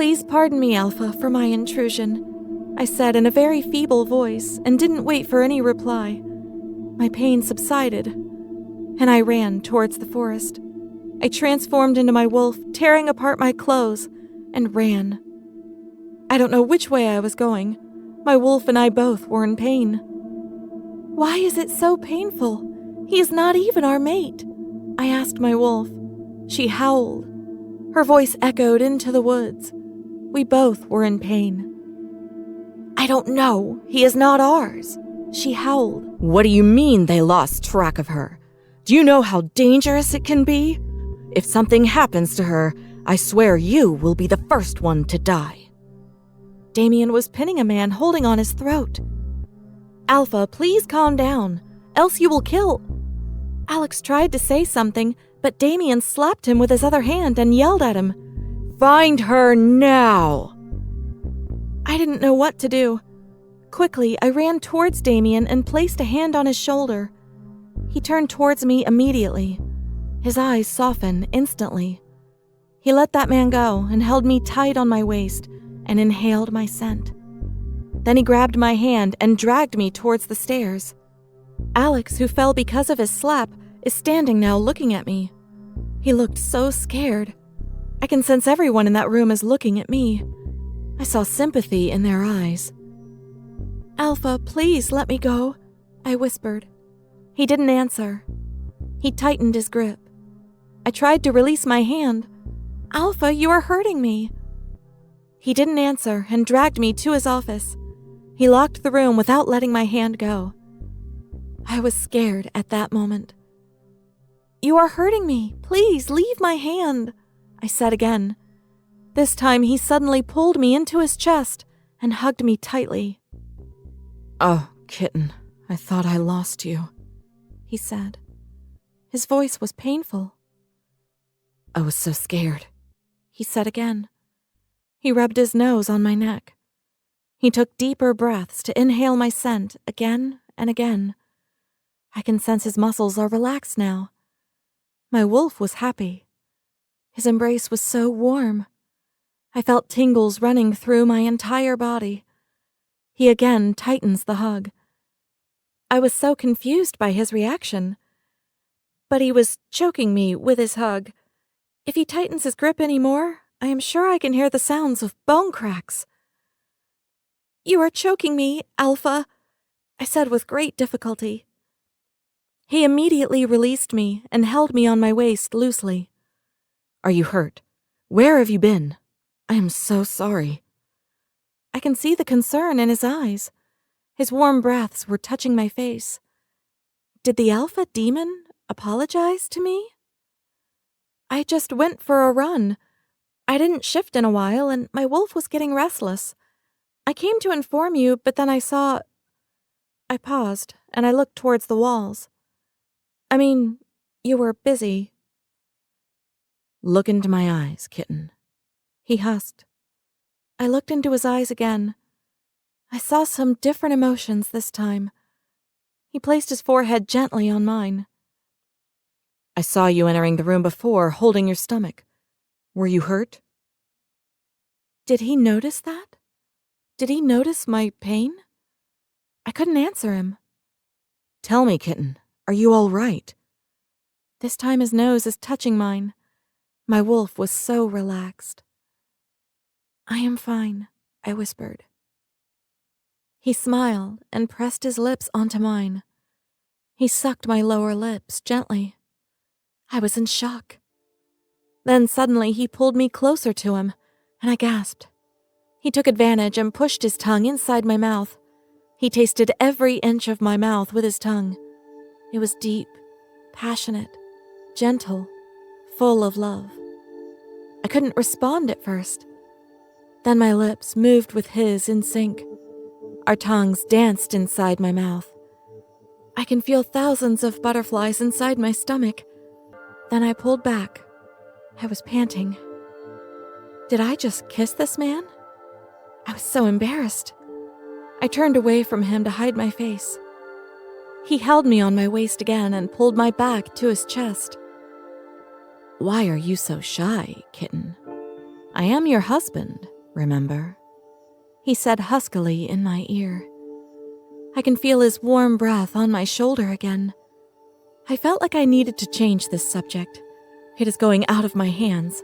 Please pardon me, Alpha, for my intrusion, I said in a very feeble voice and didn't wait for any reply. My pain subsided, and I ran towards the forest. I transformed into my wolf, tearing apart my clothes, and ran. I don't know which way I was going. My wolf and I both were in pain. Why is it so painful? He is not even our mate, I asked my wolf. She howled. Her voice echoed into the woods. We both were in pain. I don't know. He is not ours, she howled. What do you mean they lost track of her? Do you know how dangerous it can be? If something happens to her, I swear you will be the first one to die. Damien was pinning a man holding on his throat. Alpha, please calm down, else you will kill. Alex tried to say something, but Damien slapped him with his other hand and yelled at him. Find her now! I didn't know what to do. Quickly, I ran towards Damien and placed a hand on his shoulder. He turned towards me immediately. His eyes softened instantly. He let that man go and held me tight on my waist and inhaled my scent. Then he grabbed my hand and dragged me towards the stairs. Alex, who fell because of his slap, is standing now looking at me. He looked so scared. I can sense everyone in that room is looking at me. I saw sympathy in their eyes. Alpha, please let me go, I whispered. He didn't answer. He tightened his grip. I tried to release my hand. Alpha, you are hurting me. He didn't answer and dragged me to his office. He locked the room without letting my hand go. I was scared at that moment. You are hurting me. Please leave my hand, I said again. This time he suddenly pulled me into his chest and hugged me tightly. Oh, kitten, I thought I lost you, he said. His voice was painful. I was so scared, he said again. He rubbed his nose on my neck. He took deeper breaths to inhale my scent again and again. I can sense his muscles are relaxed now. My wolf was happy. His embrace was so warm. I felt tingles running through my entire body. He again tightens the hug. I was so confused by his reaction. But he was choking me with his hug. If he tightens his grip any more, I am sure I can hear the sounds of bone cracks. You are choking me, Alpha, I said with great difficulty. He immediately released me and held me on my waist loosely. Are you hurt? Where have you been? I am so sorry. I can see the concern in his eyes. His warm breaths were touching my face. Did the Alpha demon apologize to me? I just went for a run. I didn't shift in a while, and my wolf was getting restless. I came to inform you, but then I saw... I paused, and I looked towards the walls. I mean, you were busy. Look into my eyes, kitten, he husked. I looked into his eyes again. I saw some different emotions this time. He placed his forehead gently on mine. I saw you entering the room before, holding your stomach. Were you hurt? Did he notice that? Did he notice my pain? I couldn't answer him. Tell me, kitten, are you all right? This time his nose is touching mine. My wolf was so relaxed. I am fine, I whispered. He smiled and pressed his lips onto mine. He sucked my lower lips gently. I was in shock. Then suddenly he pulled me closer to him, and I gasped. He took advantage and pushed his tongue inside my mouth. He tasted every inch of my mouth with his tongue. It was deep, passionate, gentle, full of love. I couldn't respond at first. Then my lips moved with his in sync. Our tongues danced inside my mouth. I can feel thousands of butterflies inside my stomach. Then I pulled back. I was panting. Did I just kiss this man? I was so embarrassed. I turned away from him to hide my face. He held me on my waist again and pulled my back to his chest. Why are you so shy, kitten? I am your husband. remember?" He said huskily in my ear. I can feel his warm breath on my shoulder again. I felt like I needed to change this subject. It is going out of my hands.